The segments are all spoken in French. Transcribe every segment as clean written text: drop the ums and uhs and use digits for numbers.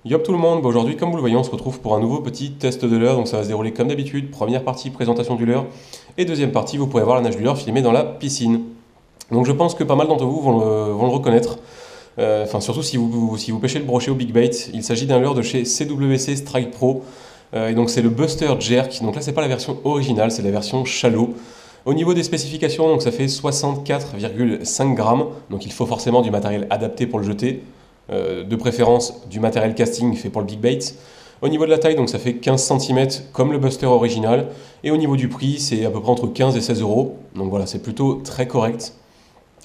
Yop tout le monde, bah aujourd'hui comme vous le voyez on se retrouve pour un nouveau petit test de leurre, donc ça va se dérouler comme d'habitude, première partie présentation du leurre, et deuxième partie vous pourrez voir la nage du leurre filmée dans la piscine. Donc je pense que pas mal d'entre vous vont le reconnaître, enfin surtout si vous pêchez le brochet au Big Bait, il s'agit d'un leurre de chez CWC Strike Pro, et donc c'est le Buster Jerk, donc là c'est pas la version originale, c'est la version shallow. Au niveau des spécifications, donc ça fait 64,5 grammes, donc il faut forcément du matériel adapté pour le jeter, de préférence du matériel casting fait pour le Big Bait. Au niveau de la taille, donc ça fait 15 cm comme le Buster original, et au niveau du prix, c'est à peu près entre 15 et 16 euros, donc voilà, c'est plutôt très correct.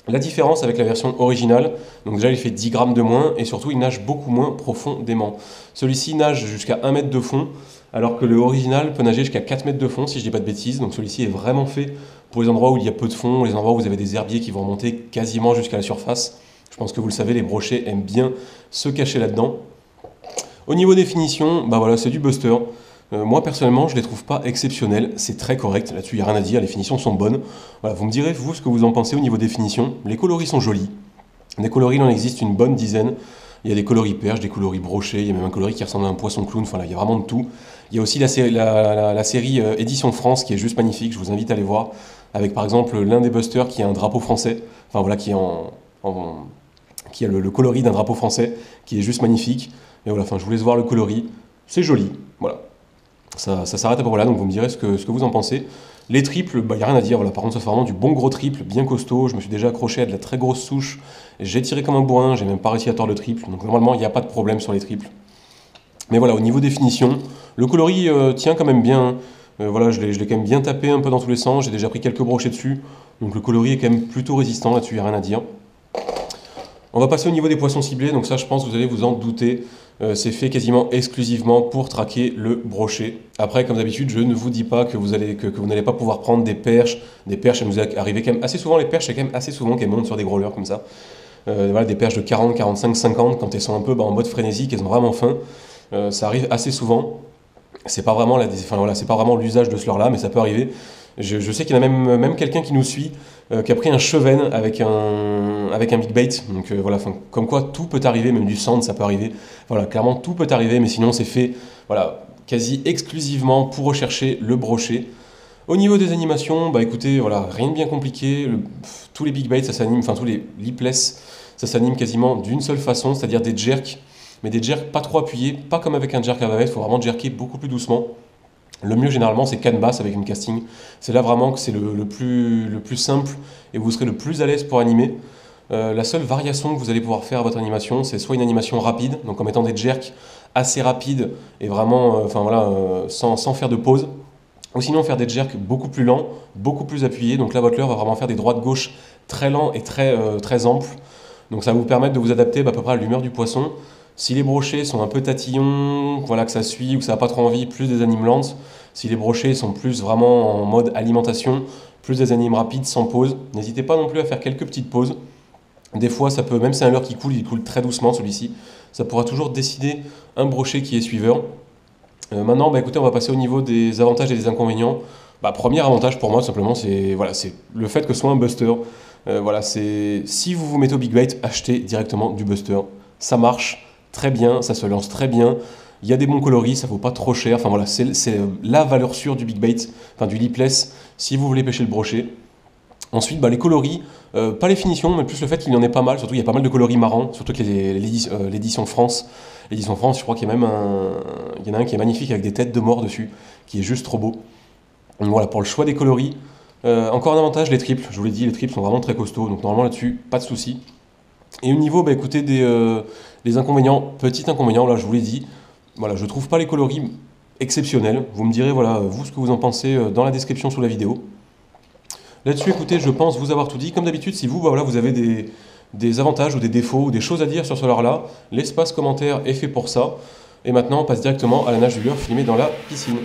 La différence avec la version originale, donc déjà il fait 10 grammes de moins, et surtout il nage beaucoup moins profondément. Celui-ci nage jusqu'à 1 mètre de fond, alors que le original peut nager jusqu'à 4 mètres de fond, si je dis pas de bêtises. Donc celui-ci est vraiment fait pour les endroits où il y a peu de fond, les endroits où vous avez des herbiers qui vont remonter quasiment jusqu'à la surface. Je pense que vous le savez, les brochets aiment bien se cacher là-dedans. Au niveau des finitions, bah voilà, c'est du Buster. Moi personnellement, je les trouve pas exceptionnels, c'est très correct, là-dessus il n'y a rien à dire, les finitions sont bonnes. Voilà, vous me direz, vous, ce que vous en pensez au niveau des finitions. Les coloris sont jolis. Des coloris, il en existe une bonne dizaine. Il y a des coloris perches, des coloris brochés, il y a même un coloris qui ressemble à un poisson clown, enfin là, il y a vraiment de tout. Il y a aussi la série Édition France qui est juste magnifique, je vous invite à aller voir, avec par exemple l'un des busters qui a un drapeau français, enfin voilà, qui a le coloris d'un drapeau français, qui est juste magnifique. Et voilà, enfin je vous laisse voir le coloris, c'est joli, voilà. Ça s'arrête à peu près là, donc vous me direz ce que vous en pensez. Les triples, bah, il n'y a rien à dire, voilà. Par contre ça fait vraiment du bon gros triple, bien costaud, je me suis déjà accroché à de la très grosse souche, j'ai tiré comme un bourrin, j'ai même pas réussi à tordre le triple, donc normalement il n'y a pas de problème sur les triples. Mais voilà, au niveau définition, le coloris tient quand même bien, hein. Voilà, je l'ai quand même bien tapé un peu dans tous les sens, j'ai déjà pris quelques brochets dessus, donc le coloris est quand même plutôt résistant, là-dessus il n'y a rien à dire. On va passer au niveau des poissons ciblés, donc ça je pense que vous allez vous en douter, c'est fait quasiment exclusivement pour traquer le brochet. Après, comme d'habitude, je ne vous dis pas que vous n'allez pas pouvoir prendre des perches. Des perches, ça nous est arrivé quand même assez souvent, les perches, c'est quand même assez souvent qu'elles montent sur des gros leurres comme ça. Voilà, des perches de 40, 45, 50, quand elles sont un peu en mode frénésie, qu'elles ont vraiment faim. Ça arrive assez souvent. C'est pas vraiment enfin, voilà, c'est pas vraiment l'usage de ce leurre-là, mais ça peut arriver. Je sais qu'il y en a même quelqu'un qui nous suit, qui a pris un cheven avec un big bait. Donc voilà, comme quoi tout peut arriver, même du sand ça peut arriver. Voilà, clairement tout peut arriver, mais sinon c'est fait voilà, quasi exclusivement pour rechercher le brochet. Au niveau des animations, bah écoutez, voilà, rien de bien compliqué. Tous les big baits, ça s'anime, enfin tous les lipless, ça s'anime quasiment d'une seule façon, c'est-à-dire des jerks, mais des jerks pas trop appuyés, pas comme avec un jerk à bavette, il faut vraiment jerker beaucoup plus doucement. Le mieux généralement c'est canne basse avec une casting. C'est là vraiment que c'est le plus simple et vous serez le plus à l'aise pour animer. La seule variation que vous allez pouvoir faire à votre animation, c'est soit une animation rapide, donc en mettant des jerks assez rapides et vraiment enfin, voilà, sans faire de pause, ou sinon faire des jerks beaucoup plus lents, beaucoup plus appuyés. Donc là votre leurre va vraiment faire des droites-gauche très lents et très amples. Donc ça va vous permettre de vous adapter à peu près à l'humeur du poisson. Si les brochets sont un peu tatillons, voilà, que ça suit ou que ça n'a pas trop envie, plus des animes lentes. Si les brochets sont plus vraiment en mode alimentation, plus des animes rapides sans pause. N'hésitez pas non plus à faire quelques petites pauses. Des fois, ça peut, même si c'est un leurre qui coule, il coule très doucement celui-ci. Ça pourra toujours décider un brochet qui est suiveur. Maintenant, bah, écoutez, on va passer au niveau des avantages et des inconvénients. Bah, premier avantage pour moi, tout simplement, c'est voilà, le fait que ce soit un buster. Voilà, si vous vous mettez au big bait, achetez directement du buster. Ça marche très bien, ça se lance très bien. Il y a des bons coloris, ça vaut pas trop cher. Enfin voilà, c'est la valeur sûre du big bait, enfin du lipless, si vous voulez pêcher le brochet. Ensuite, bah, les coloris, pas les finitions, mais plus le fait qu'il y en ait pas mal. Surtout, il y a pas mal de coloris marrants, surtout que l'édition France. L'édition France, je crois qu'il y a même il y en a un qui est magnifique avec des têtes de mort dessus, qui est juste trop beau. Donc voilà, pour le choix des coloris. Encore un avantage, les triples. Je vous l'ai dit, les triples sont vraiment très costauds, donc normalement là-dessus, pas de souci. Et au niveau, bah, écoutez, des inconvénients, petit inconvénient, là je vous l'ai dit, voilà, je trouve pas les coloris exceptionnels. Vous me direz, voilà, vous ce que vous en pensez dans la description sous la vidéo. Là-dessus, écoutez, je pense vous avoir tout dit. Comme d'habitude, si vous, bah, voilà, vous avez des avantages ou des défauts ou des choses à dire sur ce leurre-là, l'espace commentaire est fait pour ça. Et maintenant, on passe directement à la nage du leurre filmée dans la piscine.